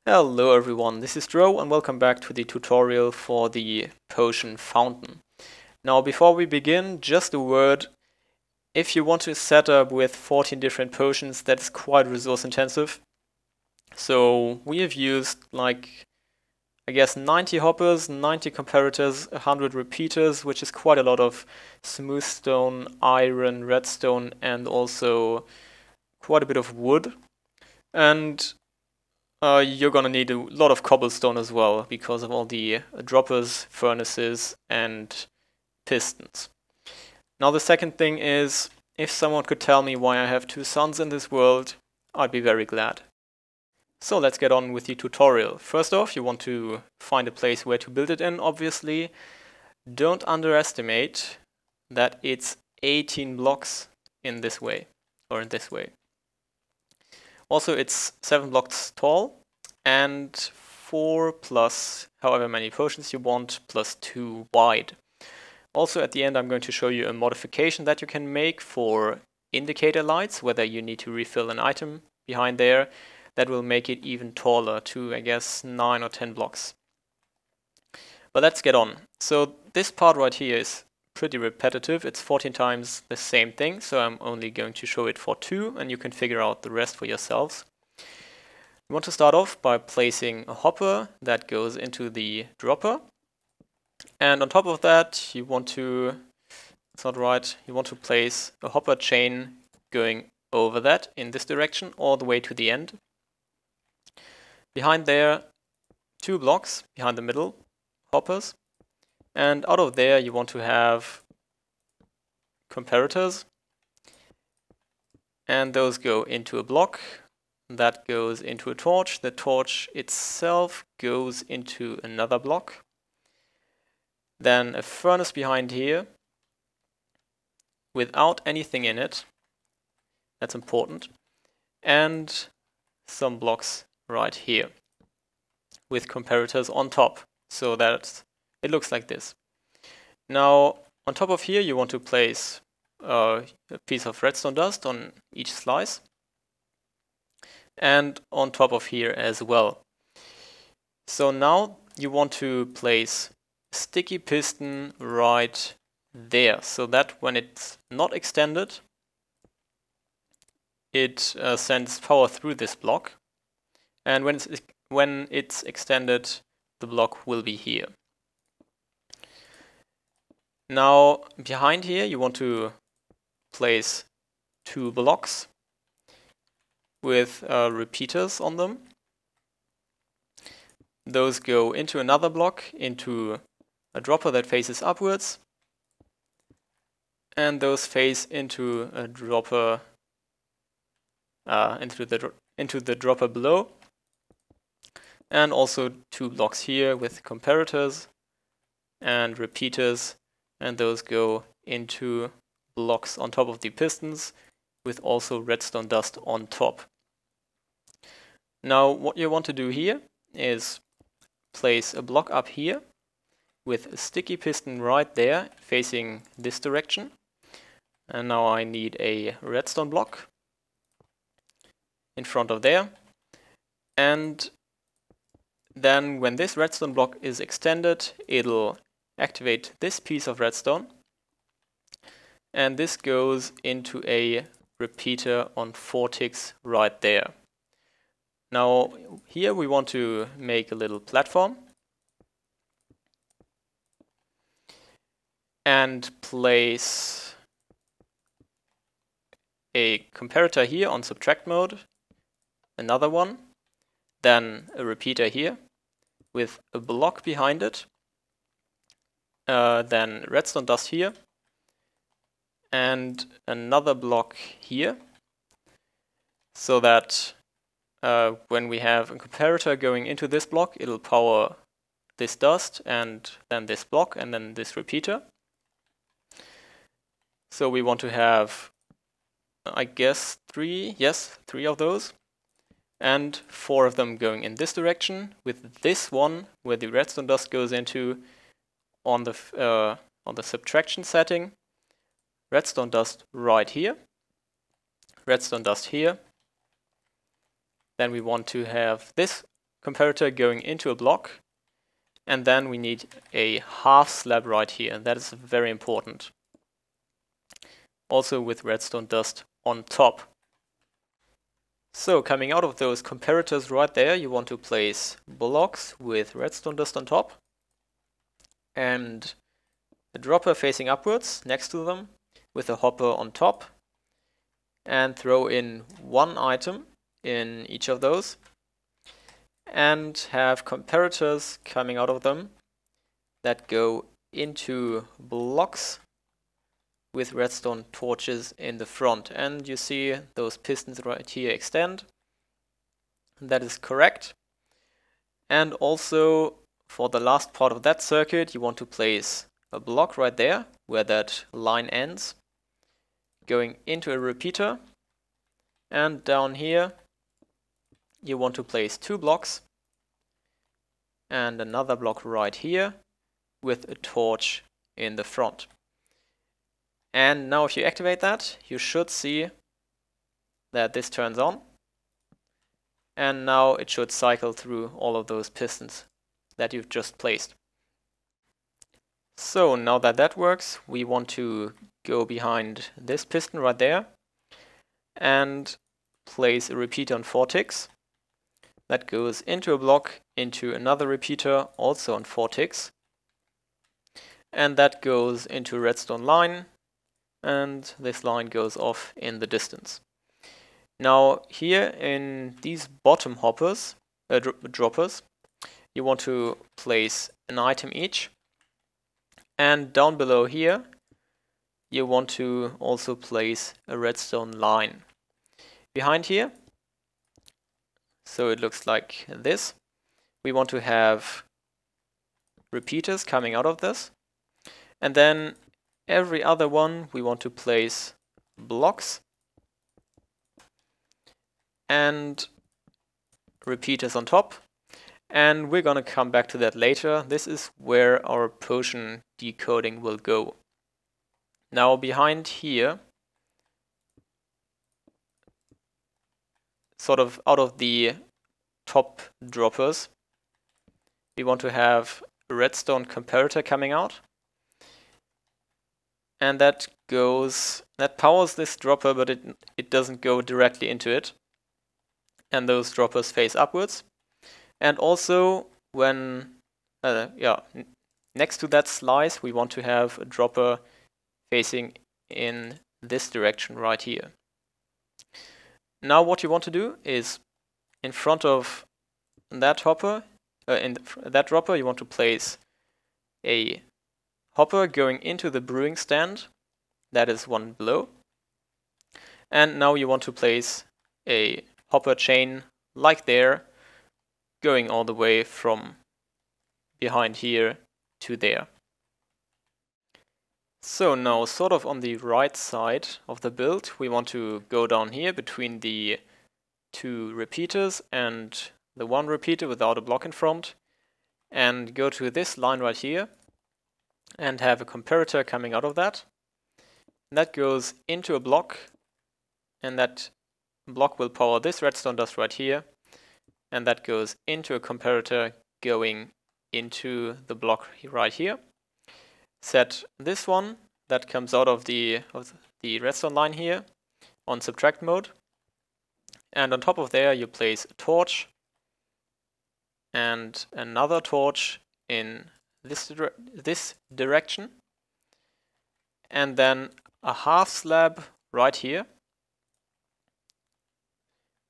Hello everyone, this is Dro and welcome back to the tutorial for the potion fountain. Now before we begin, just a word. If you want to set up with 14 different potions, that's quite resource intensive. So we have used I guess 90 hoppers, 90 comparators, 100 repeaters, which is quite a lot of smooth stone, iron, redstone, and also quite a bit of wood. And you're gonna need a lot of cobblestone as well because of all the droppers, furnaces, and pistons. Now the second thing is, if someone could tell me why I have two suns in this world, I'd be very glad. So let's get on with the tutorial. First off, you want to find a place where to build it in, obviously. Don't underestimate that it's 18 blocks in this way, or in this way. Also, it's 7 blocks tall and 4 plus however many potions you want plus 2 wide. Also, at the end, I'm going to show you a modification that you can make for indicator lights, whether you need to refill an item behind there. That will make it even taller to, I guess, 9 or 10 blocks. But let's get on. So this part right here is pretty repetitive. It's 14 times the same thing, so I'm only going to show it for 2, and you can figure out the rest for yourselves. You want to start off by placing a hopper that goes into the dropper, and on top of that you want to, it's not right, you want to place a hopper chain going over that in this direction all the way to the end. Behind there, 2 blocks behind the middle hoppers. And out of there you want to have comparators, and those go into a block, that goes into a torch, the torch itself goes into another block, then a furnace behind here without anything in it, that's important, and some blocks right here with comparators on top, so that it looks like this. Now, on top of here, you want to place a piece of redstone dust on each slice, and on top of here as well. So now you want to place a sticky piston right there, so that when it's not extended, it sends power through this block, and when it's extended, the block will be here. Now, behind here, you want to place 2 blocks with repeaters on them. Those go into another block, into a dropper that faces upwards, and those face into a dropper, into the dropper below, and also 2 blocks here with comparators and repeaters. And those go into blocks on top of the pistons with also redstone dust on top. Now what you want to do here is place a block up here with a sticky piston right there facing this direction. And now I need a redstone block in front of there. And then when this redstone block is extended, it'll activate this piece of redstone, and this goes into a repeater on 4 ticks right there. Now here we want to make a little platform and place a comparator here on subtract mode, another one, then a repeater here with a block behind it, then redstone dust here, and another block here, so that when we have a comparator going into this block, it'll power this dust, and then this block, and then this repeater. So we want to have, I guess, 3 of those, and 4 of them going in this direction, with this one where the redstone dust goes into on the subtraction setting, redstone dust right here, redstone dust here. Then we want to have this comparator going into a block, and then we need a half slab right here. That is very important. Also with redstone dust on top. So coming out of those comparators right there, you want to place blocks with redstone dust on top and a dropper facing upwards next to them with a hopper on top, and throw in one item in each of those and have comparators coming out of them that go into blocks with redstone torches in the front. And you see those pistons right here extend. That is correct. And also for the last part of that circuit, you want to place a block right there where that line ends, going into a repeater. And down here you want to place 2 blocks and another block right here with a torch in the front. And now if you activate that, you should see that this turns on. And now it should cycle through all of those pistons that you've just placed. So now that that works, we want to go behind this piston right there and place a repeater on 4 ticks. That goes into a block, into another repeater, also on 4 ticks. And that goes into a redstone line, and this line goes off in the distance. Now here in these bottom hoppers, droppers, you want to place an item each. And down below here, you want to also place a redstone line. Behind here, so it looks like this, we want to have repeaters coming out of this. And then every other one we want to place blocks and repeaters on top. And we're going to come back to that later. This is where our potion decoding will go. Now behind here, sort of out of the top droppers, we want to have a redstone comparator coming out. And that powers this dropper, but it doesn't go directly into it. And those droppers face upwards. And also when, next to that slice, we want to have a dropper facing in this direction right here. Now what you want to do is in front of that hopper, that dropper, you want to place a hopper going into the brewing stand. That is one below. And now you want to place a hopper chain like there, going all the way from behind here to there. So now sort of on the right side of the build, we want to go down here between the 2 repeaters and the 1 repeater without a block in front, and go to this line right here and have a comparator coming out of that. And that goes into a block, and that block will power this redstone dust right here, and that goes into a comparator going into the block right here. Set this one that comes out of the redstone line here on subtract mode, and on top of there you place a torch and another torch in this direction, and then a half slab right here,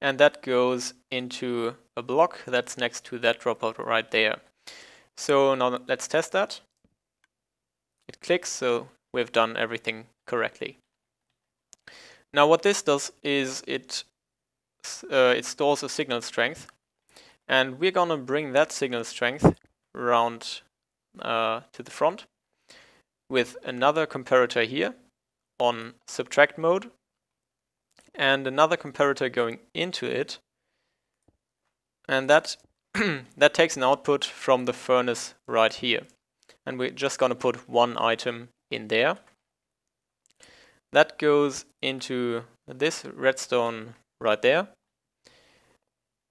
and that goes into a block that's next to that dropper right there. So now let's test that. It clicks, so we've done everything correctly. Now what this does is it stores a signal strength, and we're gonna bring that signal strength around to the front with another comparator here on subtract mode and another comparator going into it, and that that takes an output from the furnace right here. And we're just going to put one item in there. That goes into this redstone right there.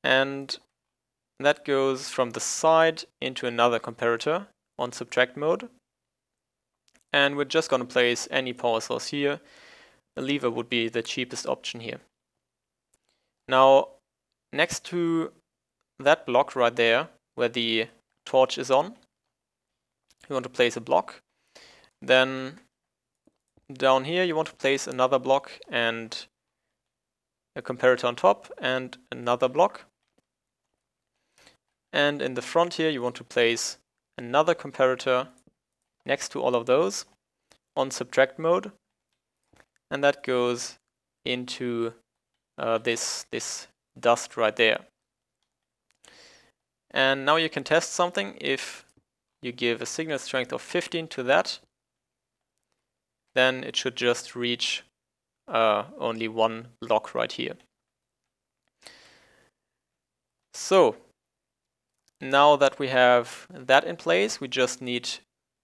And that goes from the side into another comparator on subtract mode. And we're just going to place any power source here. A lever would be the cheapest option here. Now, next to that block right there, where the torch is on, you want to place a block. Then down here you want to place another block and a comparator on top and another block. And in the front here you want to place another comparator next to all of those on subtract mode. And that goes into this dust right there. And now you can test something. If you give a signal strength of 15 to that, then it should just reach only one block right here. So now that we have that in place, we just need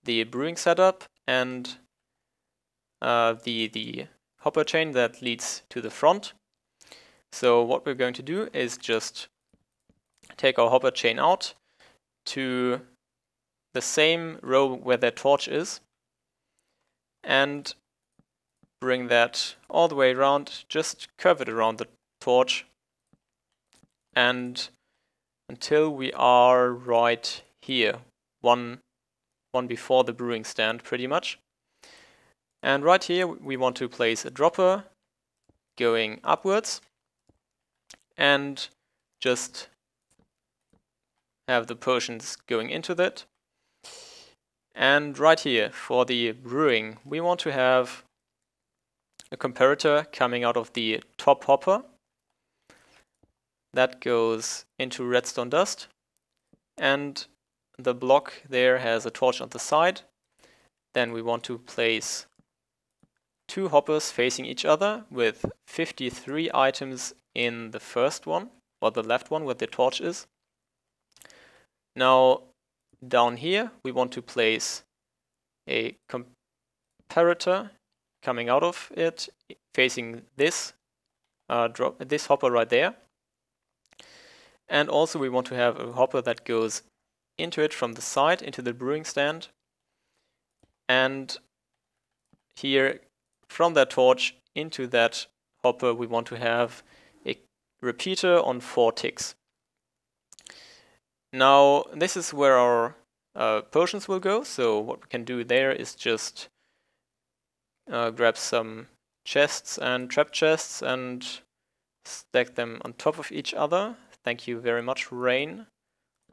the brewing setup and the hopper chain that leads to the front. So what we're going to do is just take our hopper chain out to the same row where that torch is and bring that all the way around, just curve it around the torch and until we are right here, one before the brewing stand pretty much. And right here we want to place a dropper going upwards and just have the potions going into that. And right here for the brewing we want to have a comparator coming out of the top hopper that goes into redstone dust, and the block there has a torch on the side. Then we want to place two hoppers facing each other with 53 items in the first one, or the left one where the torch is. Now down here we want to place a comparator coming out of it facing this this hopper right there. And also we want to have a hopper that goes into it from the side, into the brewing stand. And here from that torch into that hopper we want to have a repeater on 4 ticks. Now this is where our potions will go, so what we can do there is just grab some chests and trap chests and stack them on top of each other. Thank you very much, Rain.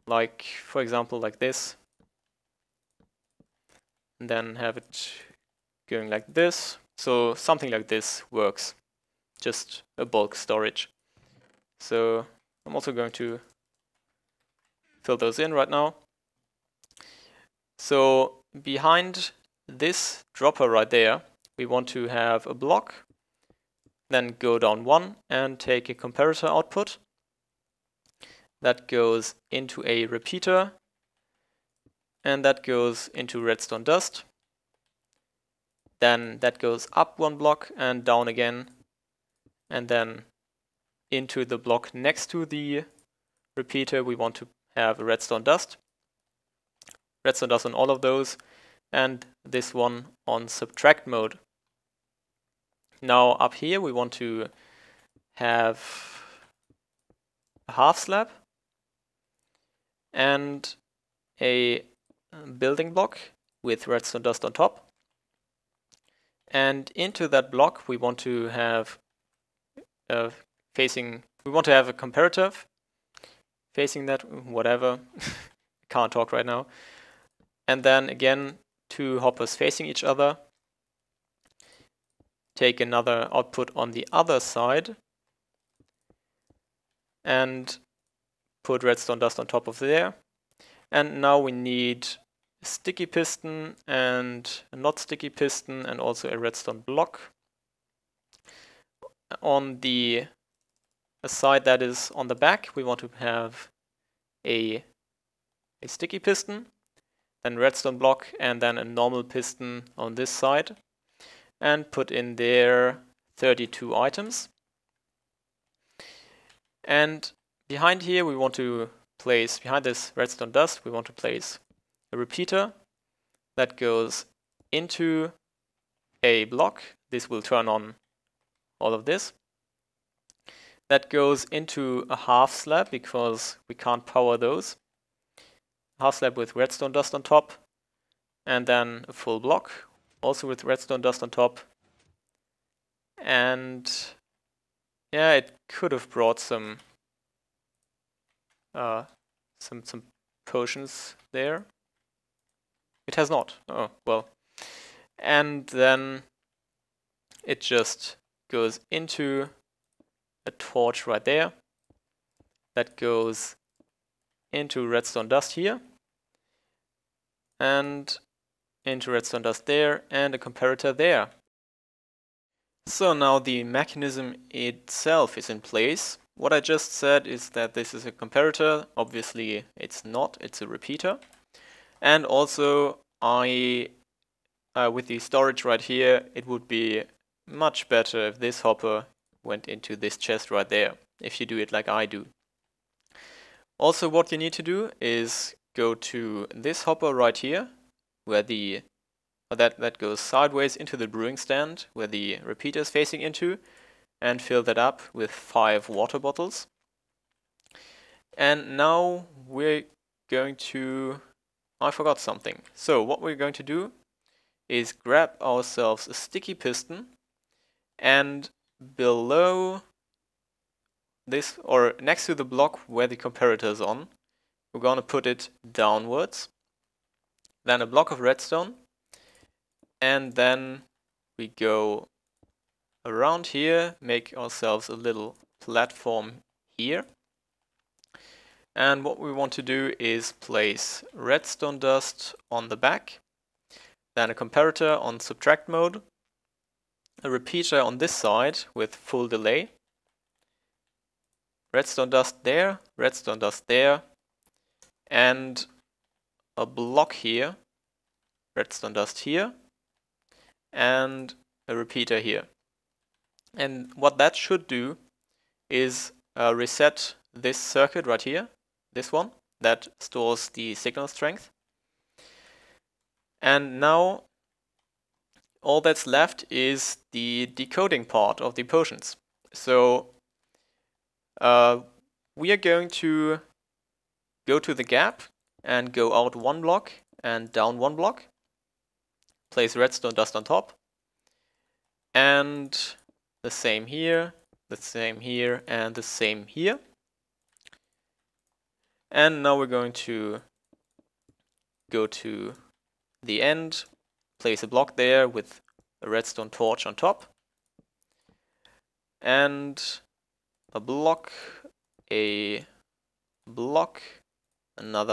Like, for example, like this. And then have it going like this. So something like this works. Just a bulk storage. So I'm also going to fill those in right now. So behind this dropper right there, we want to have a block. Then go down 1 and take a comparator output. That goes into a repeater, and that goes into redstone dust. Then that goes up 1 block and down again, and then into the block next to the repeater we want to have a redstone dust. Redstone dust on all of those, and this one on subtract mode. Now up here we want to have a half slab and a building block with redstone dust on top. And into that block we want to have a comparator facing that, whatever, can't talk right now. And then again 2 hoppers facing each other. Take another output on the other side and put redstone dust on top of there. And now we need a sticky piston and a not sticky piston and also a redstone block. On the side that is on the back we want to have a sticky piston, then redstone block, and then a normal piston on this side. And put in there 32 items. And behind here we want to place, behind this redstone dust, we want to place a repeater that goes into a block. This will turn on all of this. That goes into a half slab because we can't power those. Half slab with redstone dust on top, and then a full block, also with redstone dust on top. And yeah, it could have brought some potions there. It has not. Oh, well. And then it just goes into a torch right there. That goes into redstone dust here. And into redstone dust there, and a comparator there. So now the mechanism itself is in place. What I just said is that this is a comparator. Obviously it's not, it's a repeater. And also with the storage right here, it would be much better if this hopper went into this chest right there, if you do it like I do. Also what you need to do is go to this hopper right here, where that goes sideways into the brewing stand, where the repeater is facing into, and fill that up with 5 water bottles. And now we're going to... I forgot something. So what we're going to do is grab ourselves a sticky piston, and below this, or next to the block where the comparator is on, we're going to put it downwards. Then a block of redstone, and then we go around here, make ourselves a little platform here. And what we want to do is place redstone dust on the back, then a comparator on subtract mode, a repeater on this side with full delay, redstone dust there, and a block here, redstone dust here, and a repeater here. And what that should do is reset this circuit right here, this one, that stores the signal strength. And now all that's left is the decoding part of the potions. So we are going to go to the gap and go out 1 block and down 1 block. Place redstone dust on top. And the same here, the same here, and the same here. And now we're going to go to the end, place a block there with a redstone torch on top, and a block, another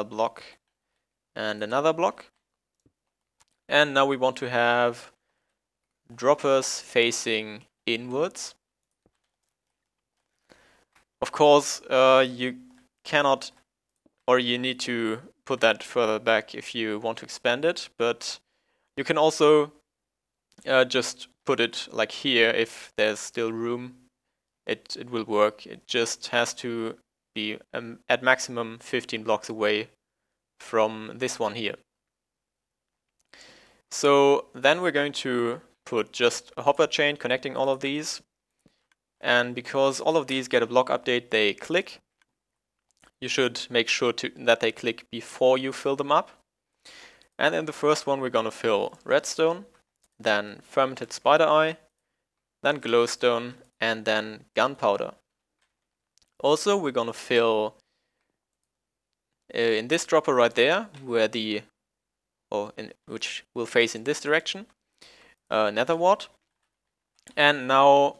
block, and another block. And now we want to have droppers facing inwards. Of course, you cannot, or you need to put that further back if you want to expand it, but you can also just put it like here if there's still room. It will work. It just has to be at maximum 15 blocks away from this one here. So then we're going to put just a hopper chain connecting all of these, and because all of these get a block update, they click. You should make sure that they click before you fill them up. And in the first one we're going to fill redstone, then fermented spider eye, then glowstone, and then gunpowder. Also we're going to fill in this dropper right there, where which will face in this direction, nether wart. And now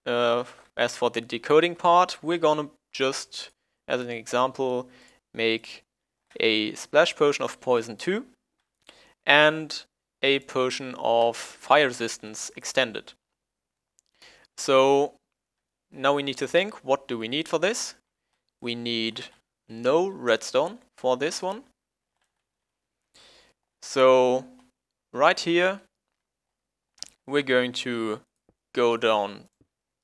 as for the decoding part, we're going to just, as an example, make a splash potion of poison 2 and a potion of fire resistance extended. So now we need to think, what do we need for this? We need no redstone for this one. So right here we're going to go down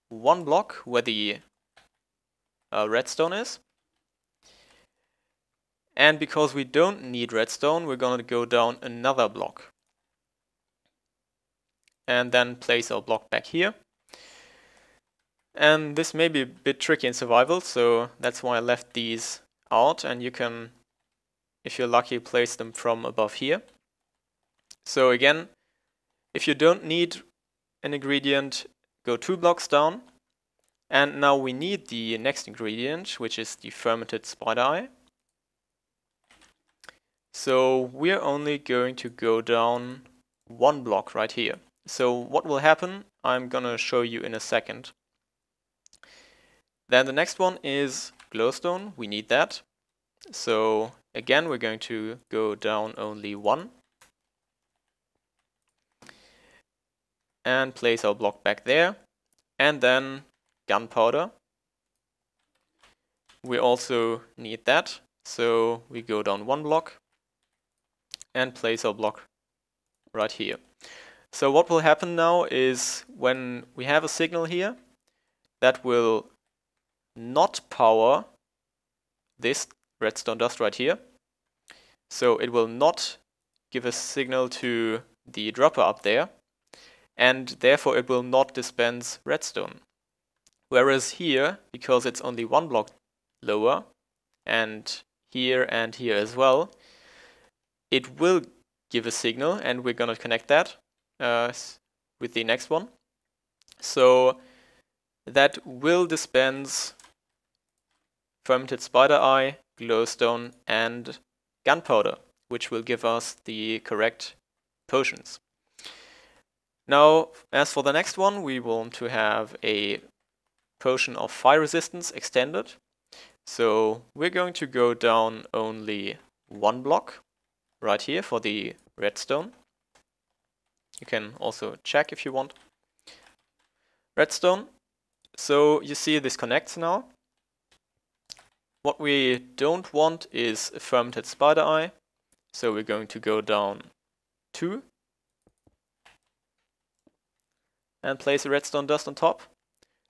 1 block where the redstone is, And because we don't need redstone, we're going to go down another block. And then place our block back here. And this may be a bit tricky in survival, so that's why I left these out, and you can, if you're lucky, place them from above here. So again, if you don't need an ingredient, go 2 blocks down. And now we need the next ingredient, which is the fermented spider eye. So we're only going to go down 1 block right here. So what will happen, I'm gonna show you in a second. Then the next one is glowstone, we need that. So again, we're going to go down only 1. And place our block back there. And then gunpowder. We also need that. So we go down 1 block and place our block right here. So what will happen now is when we have a signal here, that will not power this redstone dust right here. So it will not give a signal to the dropper up there, and therefore it will not dispense redstone. Whereas here, because it's only 1 block lower, and here as well, it will give a signal, and we're going to connect that with the next one. So that will dispense fermented spider eye, glowstone, and gunpowder, which will give us the correct potions. Now, as for the next one, we want to have a potion of fire resistance extended. So we're going to go down only 1 block right here for the redstone. You can also check if you want. Redstone. So you see this connects now. What we don't want is a fermented spider eye. So we're going to go down 2. And place a redstone dust on top,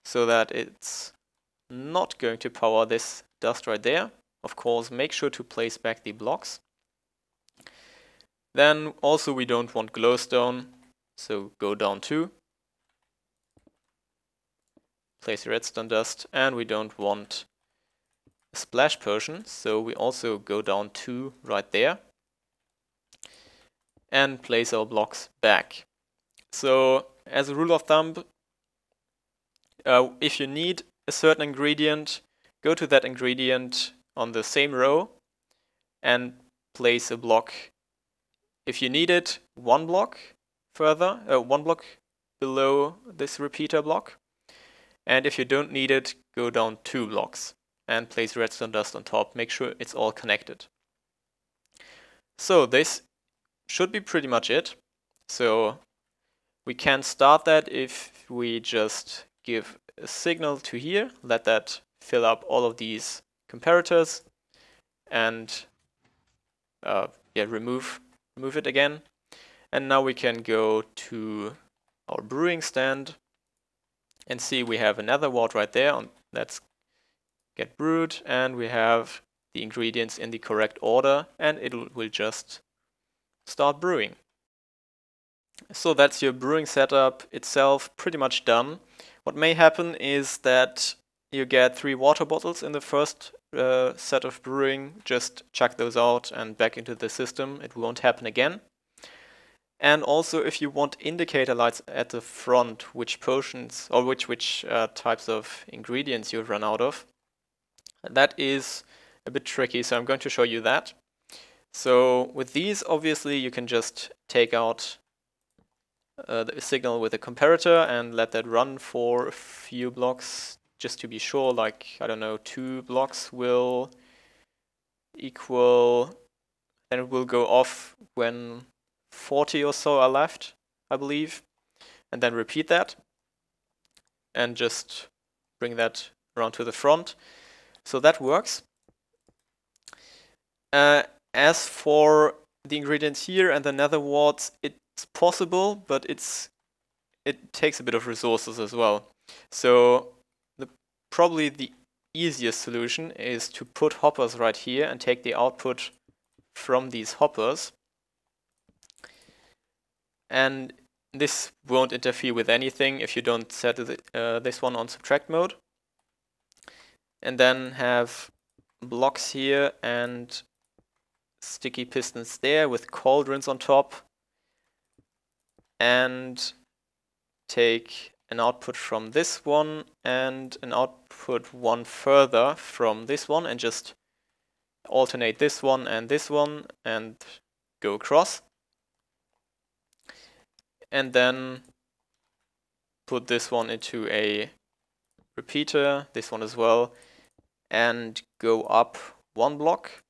so that it's not going to power this dust right there. Of course, make sure to place back the blocks. Then also we don't want glowstone, so go down 2. Place redstone dust, and we don't want a splash potion, so we also go down 2 right there. And place our blocks back. So as a rule of thumb, if you need a certain ingredient, go to that ingredient on the same row and place a block. If you need it, 1 block further, 1 block below this repeater block. And if you don't need it, go down 2 blocks and place redstone dust on top. Make sure it's all connected. So this should be pretty much it. So we can start that if we just give a signal to here, let that fill up all of these comparators, and remove it again. And now we can go to our brewing stand and see we have another wart right there. Let's get brewed, and we have the ingredients in the correct order, and it will just start brewing. So that's your brewing setup itself, pretty much done. What may happen is that you get 3 water bottles in the first set of brewing. Just chuck those out and back into the system. It won't happen again. And also, if you want indicator lights at the front, which potions or which types of ingredients you've run out of, that is a bit tricky. So I'm going to show you that. So with these, obviously, you can just take out the signal with a comparator and let that run for a few blocks, just to be sure, like, I don't know, 2 blocks will equal, then it will go off when 40 or so are left, I believe, and then repeat that and just bring that around to the front. So that works. As for the ingredients here and the nether warts, it's possible, but it takes a bit of resources as well. So probably the easiest solution is to put hoppers right here and take the output from these hoppers. And this won't interfere with anything if you don't set this one on subtract mode. And then have blocks here and sticky pistons there with cauldrons on top. And take an output from this one and an output one further from this one and just alternate this one and go across. And then put this one into a repeater, this one as well, and go up one block.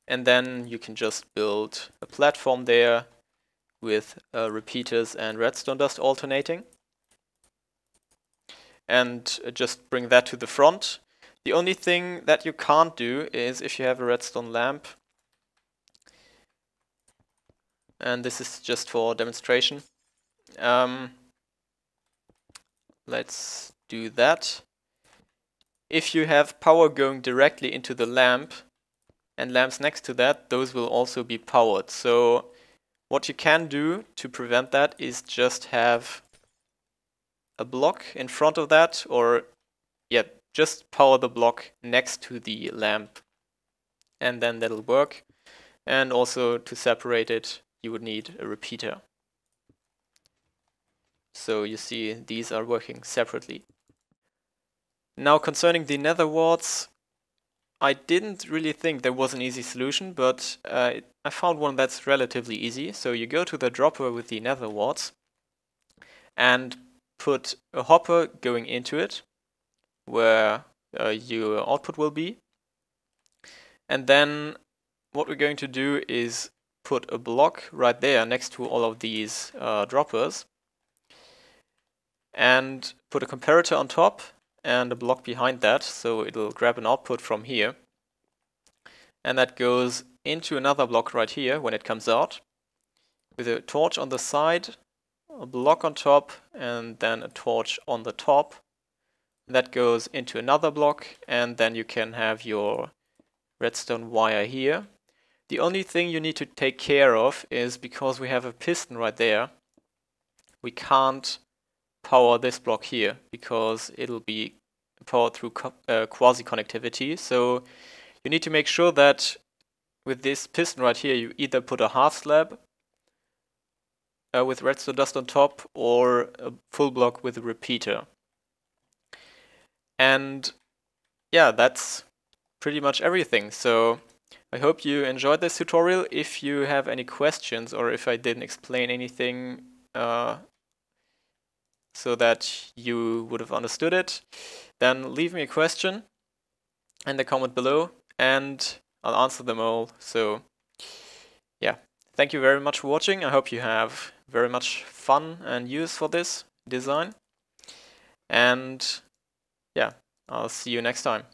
And then you can just build a platform there with repeaters and redstone dust alternating. And just bring that to the front. The only thing that you can't do is if you have a redstone lamp, and this is just for demonstration. Let's do that. If you have power going directly into the lamp and lamps next to that, those will also be powered. So what you can do to prevent that is just have a block in front of that, or yeah, just power the block next to the lamp, and then that'll work. And also to separate it, you would need a repeater. So you see these are working separately. Now concerning the nether warts, I didn't really think there was an easy solution, but I found one that's relatively easy. So you go to the dropper with the nether warts and put a hopper going into it where your output will be. And then what we're going to do is put a block right there next to all of these droppers and put a comparator on top and a block behind that, so it'll grab an output from here. And that goes into another block right here when it comes out, with a torch on the side, a block on top, and then a torch on the top. That goes into another block, and then you can have your redstone wire here. The only thing you need to take care of is, because we have a piston right there, we can't power this block here because it'll be powered through quasi-connectivity. So you need to make sure that with this piston right here, you either put a half slab with redstone dust on top, or a full block with a repeater. And yeah, that's pretty much everything. So I hope you enjoyed this tutorial. If you have any questions, or if I didn't explain anything so that you would have understood it, then leave me a question in the comment below and I'll answer them all. So yeah, thank you very much for watching. I hope you have very much fun and use for this design. And yeah, I'll see you next time.